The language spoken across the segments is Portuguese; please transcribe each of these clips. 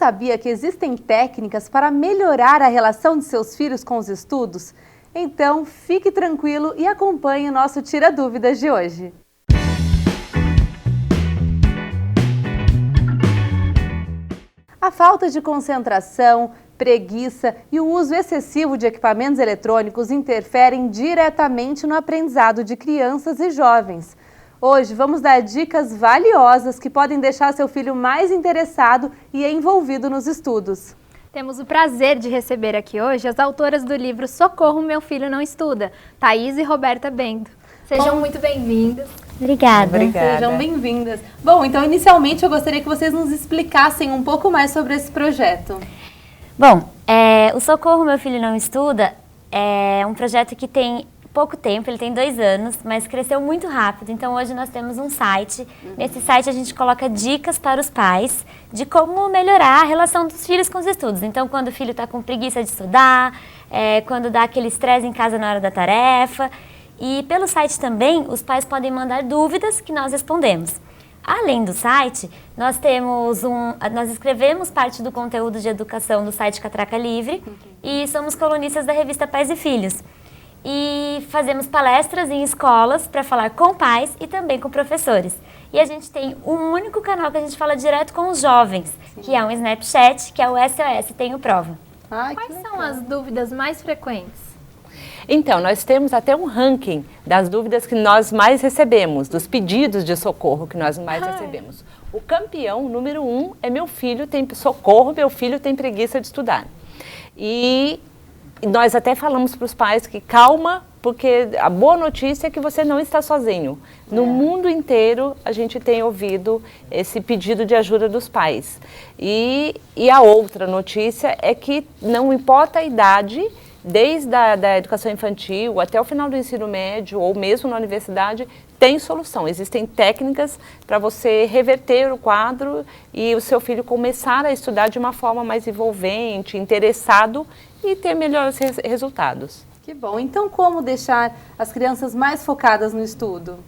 sabia que existem técnicas para melhorar a relação de seus filhos com os estudos? Então, fique tranquilo e acompanhe o nosso Tira Dúvidas de hoje. A falta de concentração, preguiça e o uso excessivo de equipamentos eletrônicos interferem diretamente no aprendizado de crianças e jovens. Hoje vamos dar dicas valiosas que podem deixar seu filho mais interessado e envolvido nos estudos. Temos o prazer de receber aqui hoje as autoras do livro Socorro, Meu Filho Não Estuda, Thaís e Roberta Bendo. Sejam muito bem-vindas. Obrigada. Sejam bem-vindas. Bom, então inicialmente eu gostaria que vocês nos explicassem um pouco mais sobre esse projeto. Bom, o Socorro, Meu Filho Não Estuda é um projeto que tem pouco tempo, ele tem 2 anos, mas cresceu muito rápido. Então hoje nós temos um site. Nesse site a gente coloca dicas para os pais de como melhorar a relação dos filhos com os estudos. Então quando o filho está com preguiça de estudar, quando dá aquele estresse em casa na hora da tarefa. E pelo site também os pais podem mandar dúvidas que nós respondemos. Além do site, nós escrevemos parte do conteúdo de educação do site Catraca Livre e somos colunistas da revista Pais e Filhos. E fazemos palestras em escolas para falar com pais e também com professores. E a gente tem um único canal que a gente fala direto com os jovens, que é um Snapchat, que é o SOS Tenho Prova. Quais são as dúvidas mais frequentes? Então, nós temos até um ranking das dúvidas que nós mais recebemos, dos pedidos de socorro que nós mais recebemos. O campeão número 1 é meu filho tem socorro, meu filho tem preguiça de estudar. E nós até falamos para os pais que calma, porque a boa notícia é que você não está sozinho. No mundo inteiro a gente tem ouvido esse pedido de ajuda dos pais. E a outra notícia é que não importa a idade, desde da educação infantil até o final do ensino médio ou mesmo na universidade, tem solução. Existem técnicas para você reverter o quadro e o seu filho começar a estudar de uma forma mais envolvente, interessado e ter melhores resultados. Que bom. Então, como deixar as crianças mais focadas no estudo?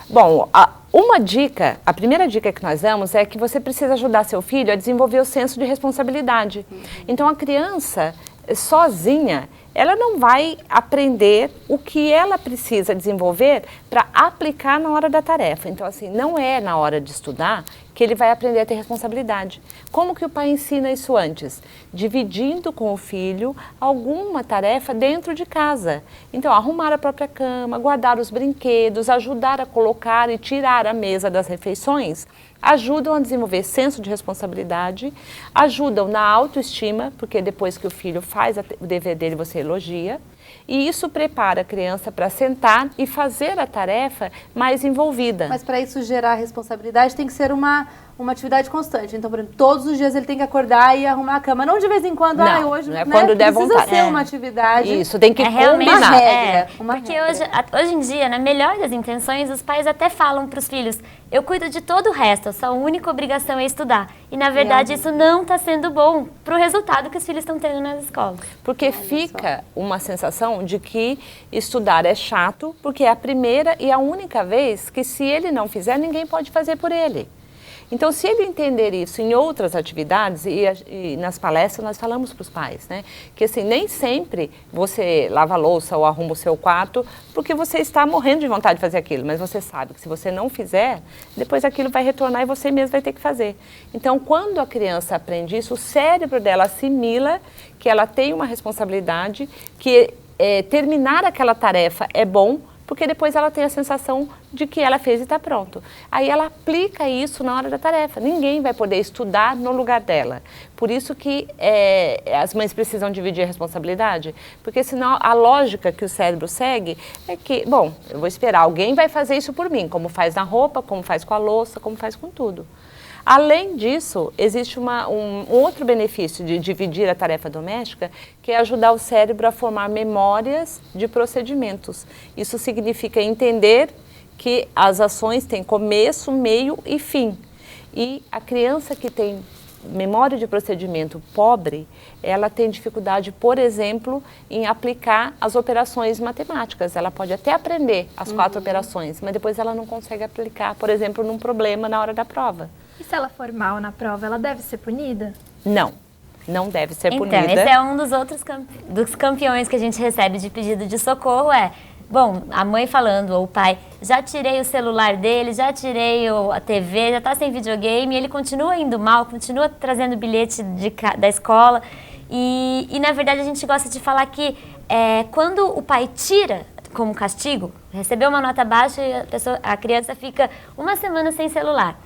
Bom, a primeira dica que nós damos é que você precisa ajudar seu filho a desenvolver o senso de responsabilidade. Então, a criança sozinha, ela não vai aprender o que ela precisa desenvolver para aplicar na hora da tarefa. Então, assim, não é na hora de estudar que ele vai aprender a ter responsabilidade. Como que o pai ensina isso antes? Dividindo com o filho alguma tarefa dentro de casa. Então, arrumar a própria cama, guardar os brinquedos, ajudar a colocar e tirar a mesa das refeições, ajudam a desenvolver senso de responsabilidade, ajudam na autoestima, porque depois que o filho faz o dever dele, você elogia, e isso prepara a criança para sentar e fazer a tarefa mais envolvida. Mas para isso gerar responsabilidade tem que ser uma atividade constante. Então, por exemplo, todos os dias ele tem que acordar e arrumar a cama. Não de vez em quando, não, hoje, não é quando der vontade. Precisa ser uma atividade. Isso, tem que realmente uma regra. Porque hoje em dia, na melhor das intenções, os pais até falam para os filhos: eu cuido de todo o resto, a sua única obrigação é estudar. E na verdade isso não está sendo bom para o resultado que os filhos estão tendo nas escolas. Porque fica uma sensação de que estudar é chato, porque é a primeira e a única vez que, se ele não fizer, ninguém pode fazer por ele. Então, se ele entender isso em outras atividades, e nas palestras nós falamos para os pais, né? Que assim, nem sempre você lava a louça ou arruma o seu quarto porque você está morrendo de vontade de fazer aquilo, mas você sabe que se você não fizer, depois aquilo vai retornar e você mesmo vai ter que fazer. Então, quando a criança aprende isso, o cérebro dela assimila que ela tem uma responsabilidade, que terminar aquela tarefa é bom, porque depois ela tem a sensação de que ela fez e está pronto. Aí ela aplica isso na hora da tarefa. Ninguém vai poder estudar no lugar dela. Por isso que as mães precisam dividir a responsabilidade, porque senão a lógica que o cérebro segue é que, bom, eu vou esperar, alguém vai fazer isso por mim, como faz na roupa, como faz com a louça, como faz com tudo. Além disso, existe um outro benefício de dividir a tarefa doméstica, que é ajudar o cérebro a formar memórias de procedimentos. Isso significa entender que as ações têm começo, meio e fim. E a criança que tem memória de procedimento pobre, ela tem dificuldade, por exemplo, em aplicar as operações matemáticas. Ela pode até aprender as 4 operações, mas depois ela não consegue aplicar, por exemplo, num problema na hora da prova. E se ela for mal na prova, ela deve ser punida? Não deve ser Então, punida. esse é um dos outros dos campeões que a gente recebe de pedido de socorro, bom, a mãe falando, ou o pai, já tirei o celular dele, já tirei a TV, já está sem videogame, e ele continua indo mal, continua trazendo bilhete da escola. E, na verdade, a gente gosta de falar que quando o pai tira como castigo, recebeu uma nota baixa e a criança fica uma semana sem celular.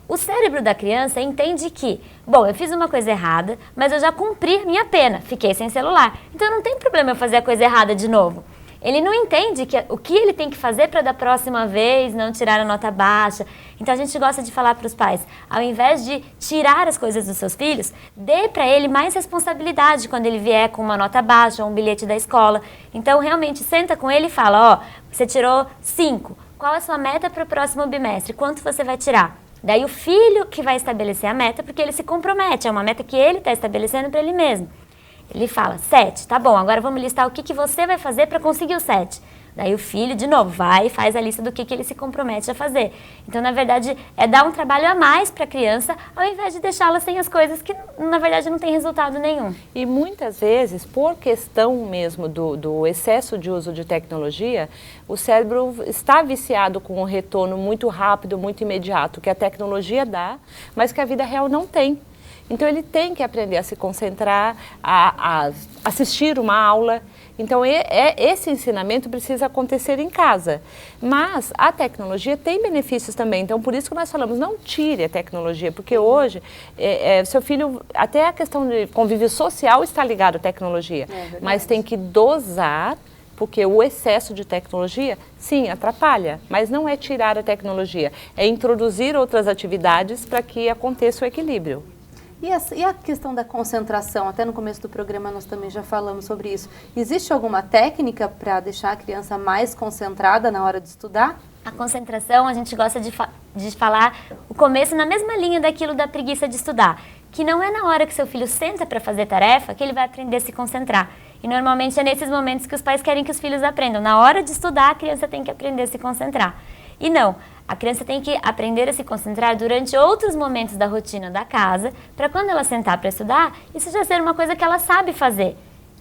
O cérebro da criança entende que, bom, eu fiz uma coisa errada, mas eu já cumpri minha pena, fiquei sem celular. Então não tem problema eu fazer a coisa errada de novo. Ele não entende o que ele tem que fazer para da próxima vez não tirar a nota baixa. Então a gente gosta de falar para os pais, ao invés de tirar as coisas dos seus filhos, dê para ele mais responsabilidade quando ele vier com uma nota baixa ou um bilhete da escola. Então realmente senta com ele e fala, você tirou 5, qual é a sua meta para o próximo bimestre? Quanto você vai tirar? Daí o filho que vai estabelecer a meta, porque ele se compromete, é uma meta que ele está estabelecendo para ele mesmo. Ele fala, 7, tá bom, agora vamos listar o que você vai fazer para conseguir o 7. Daí o filho, de novo, vai e faz a lista do que ele se compromete a fazer. Então, na verdade, é dar um trabalho a mais para a criança, ao invés de deixá-la sem as coisas que, na verdade, não tem resultado nenhum. E muitas vezes, por questão mesmo do excesso de uso de tecnologia, o cérebro está viciado com um retorno muito rápido, muito imediato, que a tecnologia dá, mas que a vida real não tem. Então, ele tem que aprender a se concentrar, a assistir uma aula. Então, esse ensinamento precisa acontecer em casa. Mas a tecnologia tem benefícios também. Então, por isso que nós falamos, não tire a tecnologia, porque hoje, seu filho, até a questão de convívio social está ligado à tecnologia. Mas tem que dosar, porque o excesso de tecnologia, sim, atrapalha. Mas não é tirar a tecnologia, é introduzir outras atividades para que aconteça o equilíbrio. E a questão da concentração? Até no começo do programa nós também já falamos sobre isso. Existe alguma técnica para deixar a criança mais concentrada na hora de estudar? A concentração, a gente gosta de falar o começo na mesma linha daquilo da preguiça de estudar. Que não é na hora que seu filho senta para fazer tarefa que ele vai aprender a se concentrar. E normalmente é nesses momentos que os pais querem que os filhos aprendam. Na hora de estudar, a criança tem que aprender a se concentrar. E não, a criança tem que aprender a se concentrar durante outros momentos da rotina da casa, para quando ela sentar para estudar, isso já ser uma coisa que ela sabe fazer.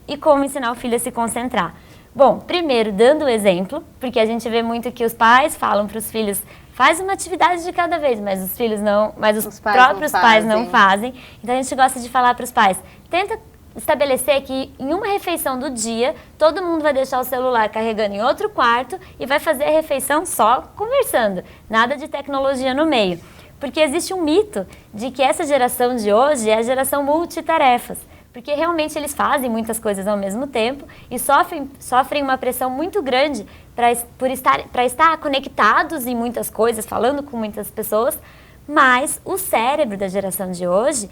E como ensinar o filho a se concentrar? Bom, primeiro dando o exemplo, porque a gente vê muito que os pais falam para os filhos, faz uma atividade de cada vez, mas os filhos não, mas os próprios pais não fazem. Então a gente gosta de falar para os pais, tenta estabelecer que em uma refeição do dia, todo mundo vai deixar o celular carregando em outro quarto e vai fazer a refeição só conversando, nada de tecnologia no meio. Porque existe um mito de que essa geração de hoje é a geração multitarefas, porque realmente eles fazem muitas coisas ao mesmo tempo e sofrem uma pressão muito grande para estar conectados em muitas coisas, falando com muitas pessoas, mas o cérebro da geração de hoje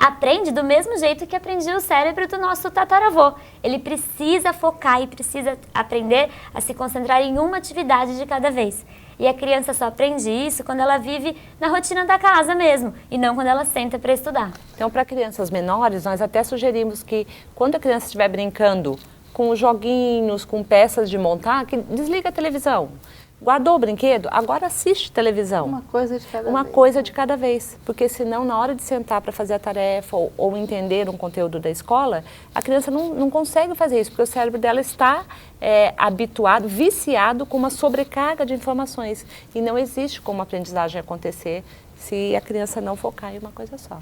aprende do mesmo jeito que aprendia o cérebro do nosso tataravô. Ele precisa focar e precisa aprender a se concentrar em uma atividade de cada vez. E a criança só aprende isso quando ela vive na rotina da casa mesmo, e não quando ela senta para estudar. Então, para crianças menores, nós até sugerimos que quando a criança estiver brincando com joguinhos, com peças de montar, que desliga a televisão. Guardou o brinquedo? Agora assiste televisão. Uma coisa de cada vez. Uma coisa de cada vez. Porque senão, na hora de sentar para fazer a tarefa ou entender um conteúdo da escola, a criança não consegue fazer isso, porque o cérebro dela está habituado, viciado com uma sobrecarga de informações. E não existe como a aprendizagem acontecer se a criança não focar em uma coisa só.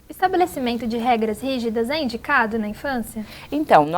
O estabelecimento de regras rígidas é indicado na infância? Então,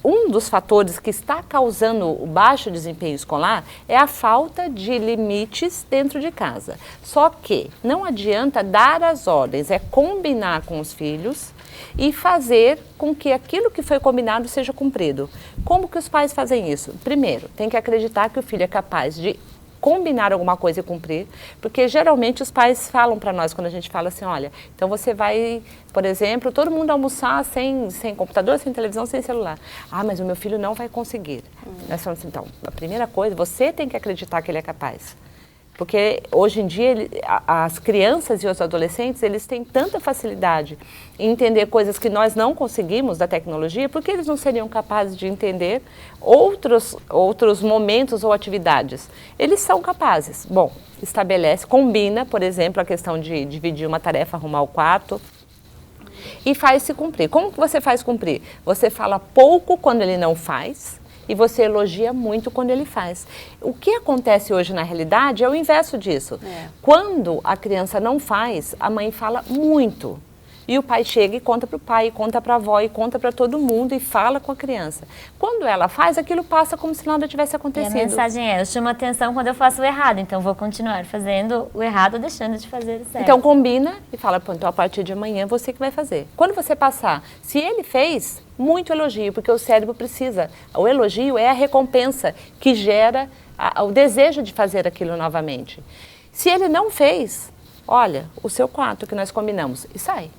um dos fatores que está causando o baixo desempenho escolar é a falta de limites dentro de casa. Só que não adianta dar as ordens, é combinar com os filhos e fazer com que aquilo que foi combinado seja cumprido. Como que os pais fazem isso? Primeiro, tem que acreditar que o filho é capaz de combinar alguma coisa e cumprir, porque geralmente os pais falam para nós quando a gente fala assim, olha, então você vai, por exemplo, todo mundo almoçar sem computador, sem televisão, sem celular. Ah, mas o meu filho não vai conseguir. Nós falamos assim, então, a primeira coisa, você tem que acreditar que ele é capaz. Porque hoje em dia as crianças e os adolescentes, eles têm tanta facilidade em entender coisas que nós não conseguimos da tecnologia, porque eles não seriam capazes de entender outros momentos ou atividades. Eles são capazes. Bom, estabelece, combina, por exemplo, a questão de dividir uma tarefa, arrumar o quarto. e faz se cumprir. Como que você faz cumprir? Você fala pouco quando ele não faz e você elogia muito quando ele faz. O que acontece hoje na realidade é o inverso disso. Quando a criança não faz, a mãe fala muito. E o pai chega e conta para o pai, conta para a avó, e conta para todo mundo e fala com a criança. Quando ela faz, aquilo passa como se nada tivesse acontecido. E a mensagem é, eu chamo atenção quando eu faço o errado, então vou continuar fazendo o errado ou deixando de fazer o certo. Então combina e fala, pô, então a partir de amanhã você que vai fazer. Quando você passar, se ele fez, muito elogio, porque o cérebro precisa. O elogio é a recompensa que gera o desejo de fazer aquilo novamente. Se ele não fez, olha, o seu quarto que nós combinamos, e sai.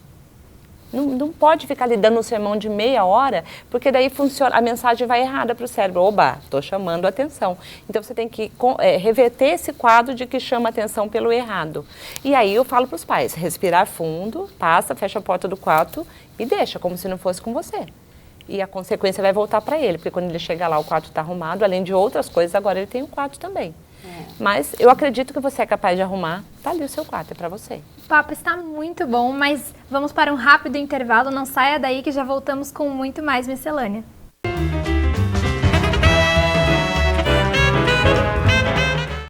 Não pode ficar lhe dando um sermão de meia hora, porque daí funciona, a mensagem vai errada para o cérebro. Oba, estou chamando a atenção. Então você tem que reverter esse quadro de que chama atenção pelo errado. E aí eu falo para os pais, respirar fundo, passa, fecha a porta do quarto e deixa, como se não fosse com você. E a consequência vai voltar para ele, porque quando ele chegar lá o quarto está arrumado, além de outras coisas, agora ele tem um quarto também. Mas eu acredito que você é capaz de arrumar, tá ali o seu quarto, é para você. O papo está muito bom, mas vamos para um rápido intervalo, não saia daí que já voltamos com muito mais miscelânea.